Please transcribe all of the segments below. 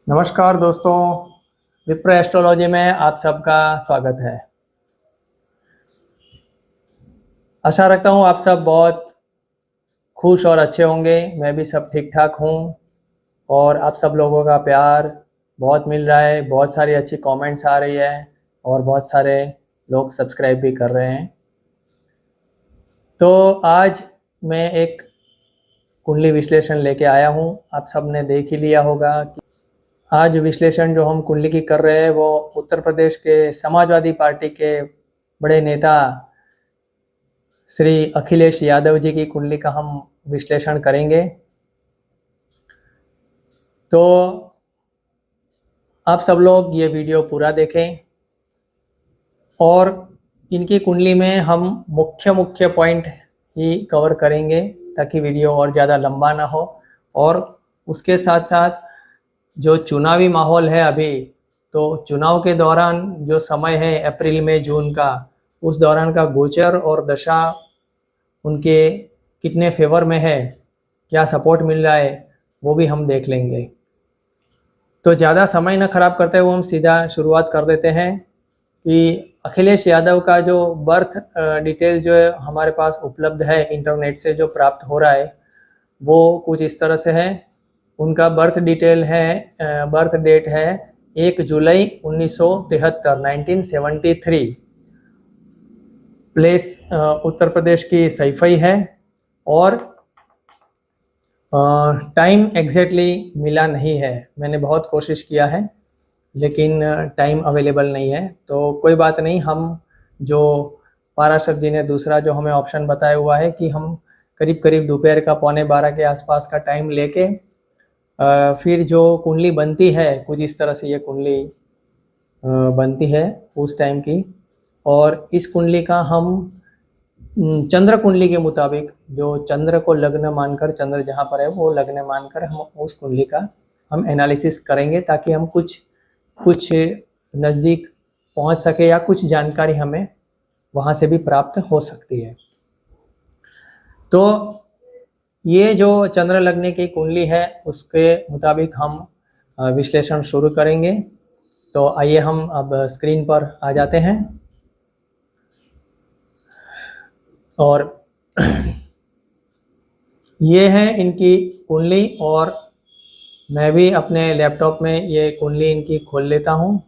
नमस्कार दोस्तों, विप्र एस्ट्रोलॉजी में आप सबका स्वागत है। आशा रखता हूँ आप सब बहुत खुश और अच्छे होंगे। मैं भी सब ठीक ठाक हूँ और आप सब लोगों का प्यार बहुत मिल रहा है। बहुत सारी अच्छी कमेंट्स आ रही है और बहुत सारे लोग सब्सक्राइब भी कर रहे हैं। तो आज मैं एक कुंडली विश्लेषण लेके आया हूँ। आप सब ने देख ही लिया होगा कि आज विश्लेषण जो हम कुंडली की कर रहे हैं वो उत्तर प्रदेश के समाजवादी पार्टी के बड़े नेता श्री अखिलेश यादव जी की कुंडली का हम विश्लेषण करेंगे। तो आप सब लोग ये वीडियो पूरा देखें और इनकी कुंडली में हम मुख्य पॉइंट ही कवर करेंगे ताकि वीडियो और ज़्यादा लंबा ना हो। और उसके साथ साथ जो चुनावी माहौल है अभी, तो चुनाव के दौरान जो समय है अप्रैल में जून का, उस दौरान का गोचर और दशा उनके कितने फेवर में है, क्या सपोर्ट मिल रहा है, वो भी हम देख लेंगे। तो ज़्यादा समय न खराब करते हुए हम सीधा शुरुआत कर देते हैं कि अखिलेश यादव का जो बर्थ डिटेल जो हमारे पास उपलब्ध है इंटरनेट से जो प्राप्त हो रहा है वो कुछ इस तरह से है। उनका बर्थ डिटेल है, बर्थ डेट है 1 जुलाई 1973 1973। प्लेस उत्तर प्रदेश की सैफई है और टाइम एग्जैक्टली मिला नहीं है। मैंने बहुत कोशिश किया है लेकिन टाइम अवेलेबल नहीं है। तो कोई बात नहीं, हम जो पाराशर जी ने दूसरा जो हमें ऑप्शन बताया हुआ है कि हम करीब करीब दोपहर का 11:15 के आसपास का टाइम लेके फिर जो कुंडली बनती है कुछ इस तरह से ये कुंडली बनती है उस टाइम की। और इस कुंडली का हम चंद्र कुंडली के मुताबिक, जो चंद्र को लग्न मानकर, चंद्र जहाँ पर है वो लग्न मानकर हम उस कुंडली का हम एनालिसिस करेंगे ताकि हम कुछ नज़दीक पहुँच सके या कुछ जानकारी हमें वहाँ से भी प्राप्त हो सकती है। तो ये जो चंद्र लगने की कुंडली है उसके मुताबिक हम विश्लेषण शुरू करेंगे। तो आइए हम अब स्क्रीन पर आ जाते हैं और ये है इनकी कुंडली और मैं भी अपने लैपटॉप में ये कुंडली इनकी खोल लेता हूँ।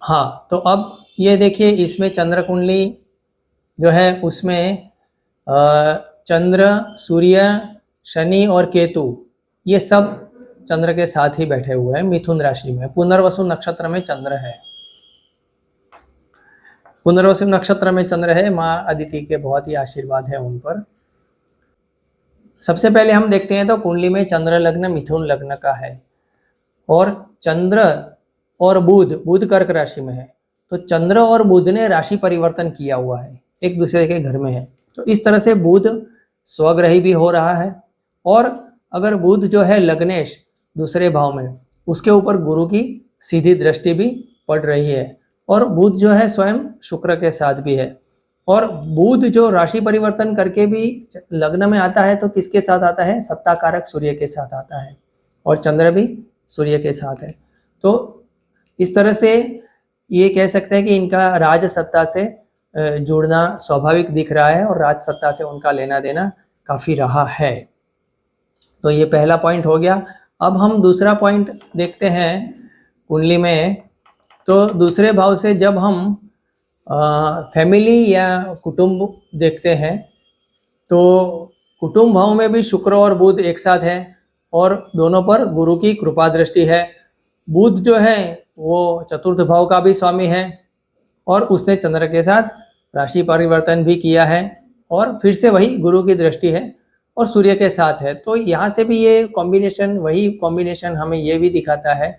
हाँ, तो अब ये देखिए, इसमें चंद्र कुंडली जो है उसमें चंद्र, सूर्य, शनि और केतु ये सब चंद्र के साथ ही बैठे हुए हैं मिथुन राशि में। पुनर्वसु नक्षत्र में चंद्र है। पुनर्वसु नक्षत्र में चंद्र है। माँ अदिति के बहुत ही आशीर्वाद है उन पर। सबसे पहले हम देखते हैं तो कुंडली में चंद्र लग्न मिथुन लग्न का है और चंद्र और बुध कर्क राशि में है। तो चंद्र और बुध ने राशि परिवर्तन किया हुआ है, एक दूसरे के घर में है। तो इस तरह से बुध स्वग्रही भी हो रहा है और अगर बुध जो है लग्नेश दूसरे भाव में, उसके ऊपर गुरु की सीधी दृष्टि भी पड़ रही है और बुध जो है स्वयं शुक्र के साथ भी है। और बुध जो राशि परिवर्तन करके भी लग्न में आता है तो किसके साथ आता है? सत्ता कारक सूर्य के साथ आता है और चंद्र भी सूर्य के साथ है। तो इस तरह से ये कह सकते हैं कि इनका राज सत्ता से जुड़ना स्वाभाविक दिख रहा है और राज सत्ता से उनका लेना देना काफ़ी रहा है। तो ये पहला पॉइंट हो गया। अब हम दूसरा पॉइंट देखते हैं कुंडली में। तो दूसरे भाव से जब हम फैमिली या कुटुंब देखते हैं तो कुटुंब भाव में भी शुक्र और बुध एक साथ है और दोनों पर गुरु की कृपा दृष्टि है। बुध जो है वो चतुर्थ भाव का भी स्वामी है और उसने चंद्र के साथ राशि परिवर्तन भी किया है और फिर से वही गुरु की दृष्टि है और सूर्य के साथ है। तो यहाँ से भी ये कॉम्बिनेशन, वही कॉम्बिनेशन हमें ये भी दिखाता है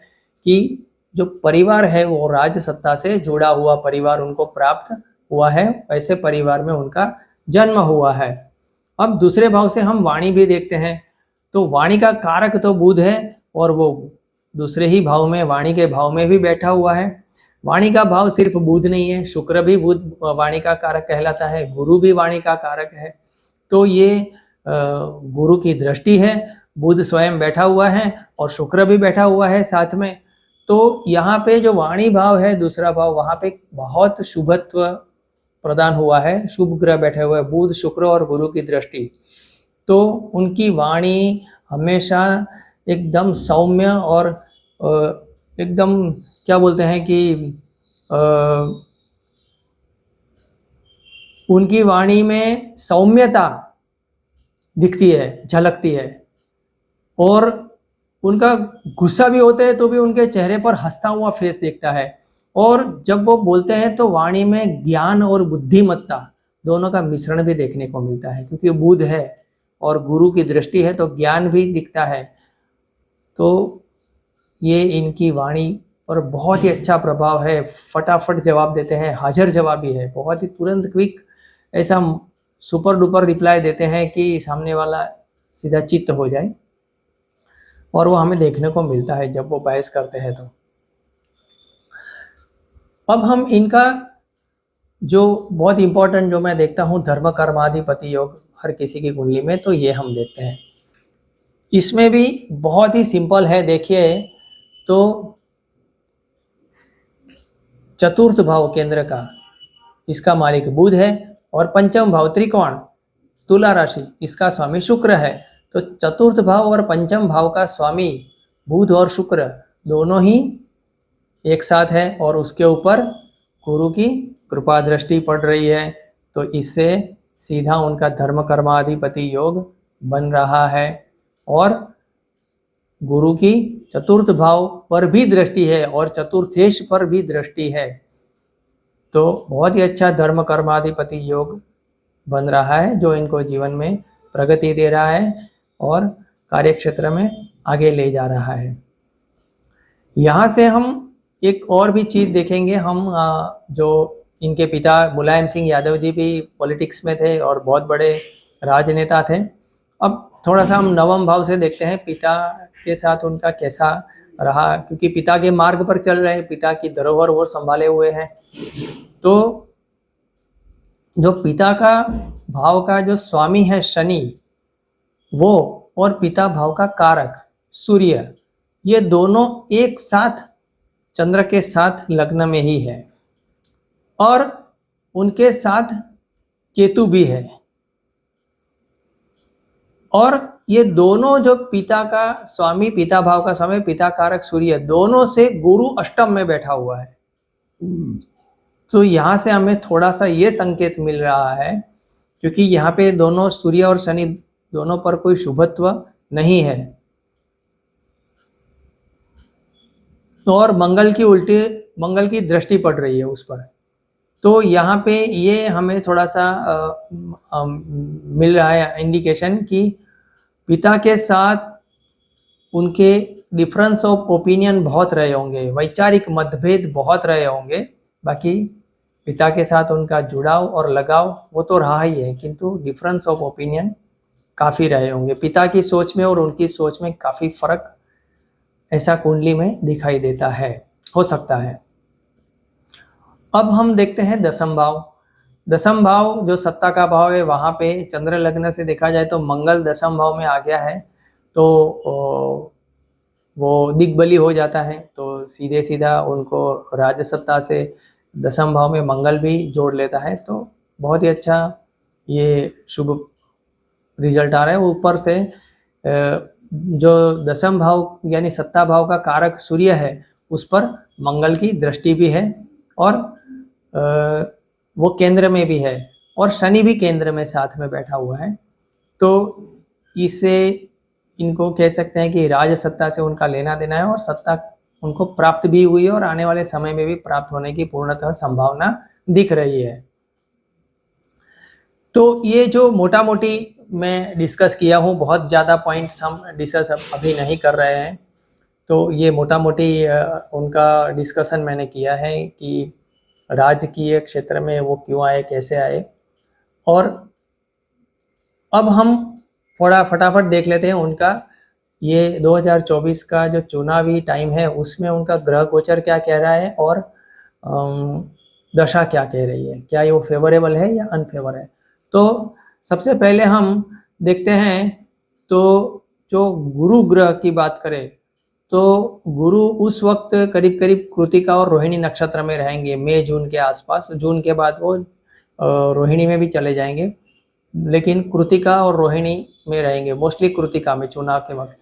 कि जो परिवार है वो राज सत्ता से जुड़ा हुआ परिवार उनको प्राप्त हुआ है, ऐसे परिवार में उनका जन्म हुआ है। अब दूसरे भाव से हम वाणी भी देखते हैं तो वाणी का कारक तो बुध है और वो दूसरे ही भाव में, वाणी के भाव में भी बैठा हुआ है। वाणी का भाव सिर्फ बुध नहीं है, शुक्र भी बुध वाणी का कारक कहलाता है, गुरु भी वाणी का कारक है। तो ये गुरु की दृष्टि है बुध स्वयं बैठा हुआ है और शुक्र भी बैठा हुआ है साथ में। तो यहाँ पे जो वाणी भाव है, दूसरा भाव, वहाँ पे बहुत शुभत्व प्रदान हुआ है, शुभ ग्रह बैठे हुए हैं, बुध, शुक्र और गुरु की दृष्टि। तो उनकी वाणी हमेशा एकदम सौम्य और एकदम क्या बोलते हैं कि उनकी वाणी में सौम्यता दिखती है, झलकती है, और उनका गुस्सा भी होता है तो भी उनके चेहरे पर हंसता हुआ फेस दिखता है। और जब वो बोलते हैं तो वाणी में ज्ञान और बुद्धिमत्ता दोनों का मिश्रण भी देखने को मिलता है, क्योंकि बुध है और गुरु की दृष्टि है तो ज्ञान भी दिखता है। तो ये इनकी वाणी पर बहुत ही अच्छा प्रभाव है, फटाफट जवाब देते हैं, हाजिर जवाबी है, बहुत ही तुरंत क्विक, ऐसा सुपर डुपर रिप्लाई देते हैं कि सामने वाला सीधा चित्त हो जाए, और वो हमें देखने को मिलता है जब वो बहस करते हैं। तो अब हम इनका जो बहुत इंपॉर्टेंट जो मैं देखता हूँ धर्म कर्माधिपति योग हर किसी की कुंडली में, तो ये हम देखते हैं। इसमें भी बहुत ही सिंपल है, देखिए तो चतुर्थ भाव केंद्र का इसका मालिक बुध है, और पंचम भाव त्रिकोण तुला राशि, इसका स्वामी शुक्र है। तो चतुर्थ भाव और पंचम भाव का स्वामी बुध और शुक्र दोनों ही एक साथ है, और उसके ऊपर गुरु की कृपा दृष्टि पड़ रही है। तो इससे सीधा उनका धर्म कर्माधिपति योग बन रहा है, और गुरु की चतुर्थ भाव पर भी दृष्टि है और चतुर्थेश पर भी दृष्टि है। तो बहुत ही अच्छा धर्म कर्माधिपति योग बन रहा है, जो इनको जीवन में प्रगति दे रहा है और कार्यक्षेत्र में आगे ले जा रहा है। यहाँ से हम एक और भी चीज देखेंगे, हम जो इनके पिता मुलायम सिंह यादव जी भी पॉलिटिक्स में थे और बहुत बड़े राजनेता थे। अब थोड़ा सा हम नवम भाव से देखते हैं पिता के साथ उनका कैसा रहा, क्योंकि पिता के मार्ग पर चल रहे हैं, पिता की धरोहर वो संभाले हुए हैं। तो जो पिता का भाव का जो स्वामी है शनि, वो और पिता भाव का कारक सूर्य, ये दोनों एक साथ चंद्र के साथ लग्न में ही है, और उनके साथ केतु भी है। और ये दोनों जो पिता का स्वामी, पिता भाव का स्वामी, पिता कारक सूर्य, दोनों से गुरु अष्टम में बैठा हुआ है। तो यहाँ से हमें थोड़ा सा ये संकेत मिल रहा है, क्योंकि यहाँ पे दोनों सूर्य और शनि दोनों पर कोई शुभत्व नहीं है, और मंगल की दृष्टि पड़ रही है उस पर। तो यहाँ पे ये हमें थोड़ा सा मिल रहा है इंडिकेशन कि पिता के साथ उनके डिफरेंस ऑफ ओपिनियन बहुत रहे होंगे, वैचारिक मतभेद बहुत रहे होंगे। बाकी पिता के साथ उनका जुड़ाव और लगाव वो तो रहा ही है, किंतु डिफरेंस ऑफ ओपिनियन काफ़ी रहे होंगे। पिता की सोच में और उनकी सोच में काफ़ी फर्क ऐसा कुंडली में दिखाई देता है, हो सकता है। अब हम देखते हैं दसम भाव। दसम भाव जो सत्ता का भाव है, वहाँ पे चंद्र लग्न से देखा जाए तो मंगल दसम भाव में आ गया है, तो वो दिग्बली हो जाता है। तो सीधे सीधा उनको राजसत्ता से दसम भाव में मंगल भी जोड़ लेता है, तो बहुत ही अच्छा ये शुभ रिजल्ट आ रहा है। ऊपर से जो दसम भाव यानी सत्ता भाव का कारक सूर्य है, उस पर मंगल की दृष्टि भी है, और वो केंद्र में भी है, और शनि भी केंद्र में साथ में बैठा हुआ है। तो इसे इनको कह सकते हैं कि राज सत्ता से उनका लेना देना है, और सत्ता उनको प्राप्त भी हुई है, और आने वाले समय में भी प्राप्त होने की पूर्णतः संभावना दिख रही है। तो ये जो मोटा मोटी मैं डिस्कस किया हूँ, बहुत ज़्यादा पॉइंट्स हम डिस्कस अभी नहीं कर रहे हैं। तो ये मोटा मोटी उनका डिस्कशन मैंने किया है कि राजकीय क्षेत्र में वो क्यों आए, कैसे आए। और अब हम थोड़ा फटाफट देख लेते हैं उनका ये 2024 का जो चुनावी टाइम है, उसमें उनका ग्रह गोचर क्या कह रहा है, और दशा क्या कह रही है, क्या ये वो फेवरेबल है या अनफेवर है। तो सबसे पहले हम देखते हैं तो जो गुरु ग्रह की बात करें तो गुरु उस वक्त करीब करीब कृतिका और रोहिणी नक्षत्र में रहेंगे, मई जून के आसपास। जून के बाद वो रोहिणी में भी चले जाएंगे, लेकिन कृतिका और रोहिणी में रहेंगे, मोस्टली कृतिका में चुनाव के वक्त।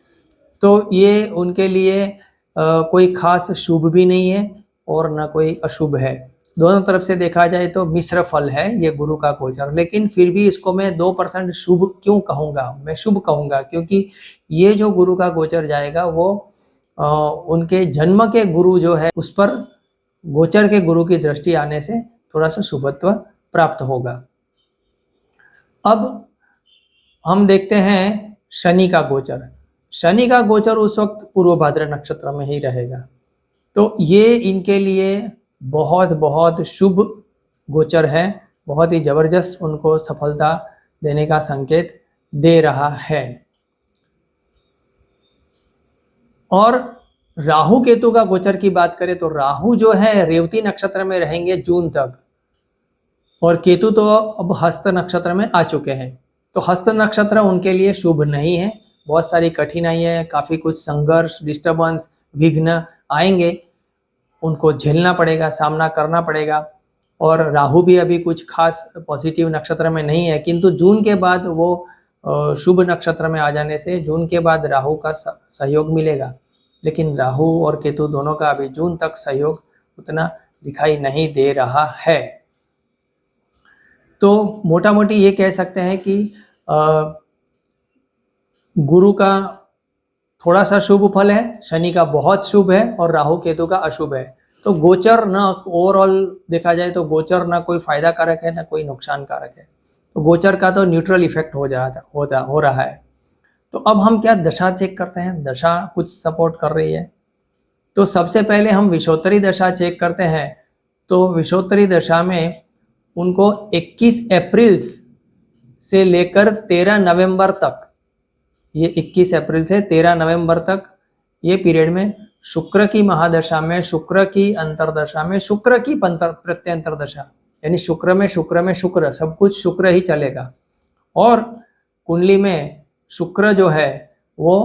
तो ये उनके लिए कोई खास शुभ भी नहीं है और न कोई अशुभ है। दोनों तरफ से देखा जाए तो मिश्र फल है ये गुरु का गोचर, लेकिन फिर भी इसको मैं 2% शुभ क्यों कहूँगा, मैं शुभ कहूँगा क्योंकि ये जो गुरु का गोचर जाएगा वो उनके जन्म के गुरु जो है उस पर गोचर के गुरु की दृष्टि आने से थोड़ा सा शुभत्व प्राप्त होगा। अब हम देखते हैं शनि का गोचर। शनि का गोचर उस वक्त पूर्व भाद्र नक्षत्र में ही रहेगा, तो ये इनके लिए बहुत बहुत शुभ गोचर है, बहुत ही जबरदस्त उनको सफलता देने का संकेत दे रहा है। और राहु केतु का गोचर की बात करें तो राहु जो है रेवती नक्षत्र में रहेंगे जून तक, और केतु तो अब हस्त नक्षत्र में आ चुके हैं। तो हस्त नक्षत्र उनके लिए शुभ नहीं है, बहुत सारी कठिनाइयाँ, काफ़ी कुछ संघर्ष, डिस्टर्बेंस, विघ्न आएंगे, उनको झेलना पड़ेगा, सामना करना पड़ेगा। और राहु भी अभी कुछ खास पॉजिटिव नक्षत्र में नहीं है, किंतु जून के बाद वो शुभ नक्षत्र में आ जाने से जून के बाद राहु का सहयोग मिलेगा। लेकिन राहु और केतु दोनों का अभी जून तक सहयोग उतना दिखाई नहीं दे रहा है। तो मोटा मोटी ये कह सकते हैं कि गुरु का थोड़ा सा शुभ फल है, शनि का बहुत शुभ है और राहु केतु का अशुभ है। तो गोचर ना ओवरऑल देखा जाए तो गोचर ना कोई फायदा कारक है ना कोई नुकसान कारक है, तो गोचर का तो न्यूट्रल इफेक्ट हो रहा है। तो अब हम क्या दशा चेक करते हैं, दशा कुछ सपोर्ट कर रही है। तो सबसे पहले हम विषोत्तरी दशा चेक करते हैं। तो विषोत्तरी दशा में उनको 21 अप्रैल से लेकर 13 नवंबर तक, ये 21 अप्रैल से 13 नवंबर तक ये पीरियड में शुक्र की महादशा में, शुक्र की अंतरदशा में, शुक्र की प्रत्यंतर दशा, यानी शुक्र में शुक्र, सब कुछ शुक्र ही चलेगा। और कुंडली में शुक्र जो है वो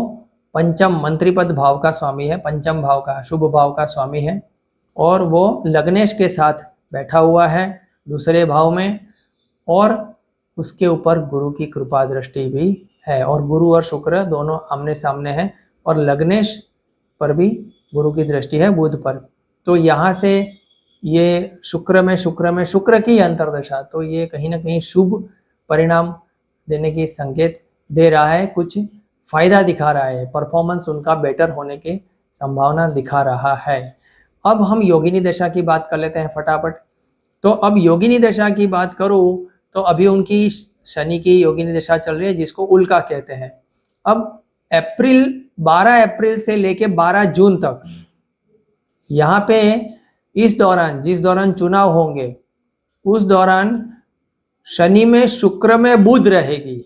पंचम मंत्रिपद भाव का स्वामी है, पंचम भाव का, शुभ भाव का स्वामी है, और वो लग्नेश के साथ बैठा हुआ है दूसरे भाव में, और उसके ऊपर गुरु की कृपा दृष्टि भी है, और गुरु और शुक्र दोनों आमने सामने हैं, और लग्नेश पर भी गुरु की दृष्टि है बुध पर। तो यहाँ से ये शुक्र की अंतरदशा, तो ये कहीं ना कहीं शुभ परिणाम देने की संकेत दे रहा है, कुछ फायदा दिखा रहा है, परफॉर्मेंस उनका बेटर होने की संभावना दिखा रहा है। अब हम योगिनी दशा की बात कर लेते हैं फटाफट। तो अब योगिनी दशा की बात करूं तो अभी उनकी शनि की योगिनी दशा चल रही है, जिसको उल्का कहते हैं। अब 12 अप्रैल से लेके 12 जून तक यहाँ पे इस दौरान, जिस दौरान चुनाव होंगे उस दौरान शनि में शुक्र में बुध रहेगी।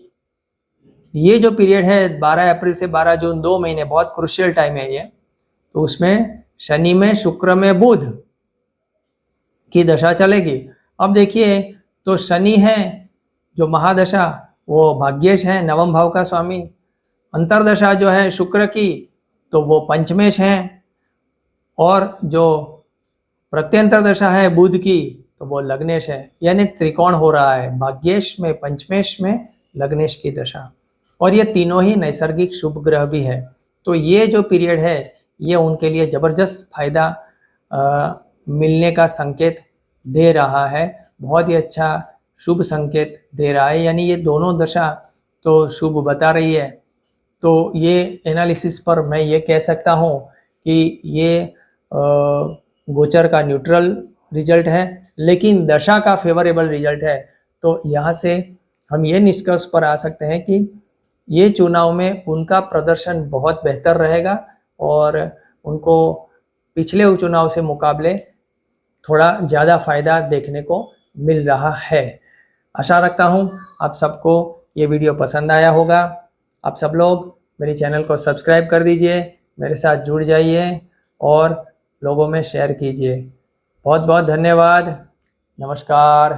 ये जो पीरियड है 12 अप्रैल से 12 जून, 2 महीने, बहुत क्रुशियल टाइम है ये। तो उसमें शनि में शुक्र में बुध की दशा चलेगी। अब देखिए, तो शनि है जो महादशा, वो भाग्येश है, नवम भाव का स्वामी। अंतरदशा जो है शुक्र की, तो वो पंचमेश है, और जो प्रत्यंतर दशा है बुध की, तो वो लग्नेश है। यानी त्रिकोण हो रहा है, भाग्येश में, पंचमेश में, लग्नेश की दशा, और ये तीनों ही नैसर्गिक शुभ ग्रह भी है। तो ये जो पीरियड है ये उनके लिए जबरदस्त फायदा मिलने का संकेत दे रहा है, बहुत ही अच्छा शुभ संकेत दे रहा है। यानी ये दोनों दशा तो शुभ बता रही है। तो ये एनालिसिस पर मैं ये कह सकता हूँ कि ये गोचर का न्यूट्रल रिजल्ट है, लेकिन दशा का फेवरेबल रिजल्ट है। तो यहाँ से हम ये निष्कर्ष पर आ सकते हैं कि ये चुनाव में उनका प्रदर्शन बहुत बेहतर रहेगा, और उनको पिछले चुनाव से मुकाबले थोड़ा ज़्यादा फायदा देखने को मिल रहा है। आशा रखता हूँ आप सबको ये वीडियो पसंद आया होगा। आप सब लोग मेरे चैनल को सब्सक्राइब कर दीजिए, मेरे साथ जुड़ जाइए और लोगों में शेयर कीजिए। बहुत बहुत धन्यवाद। नमस्कार।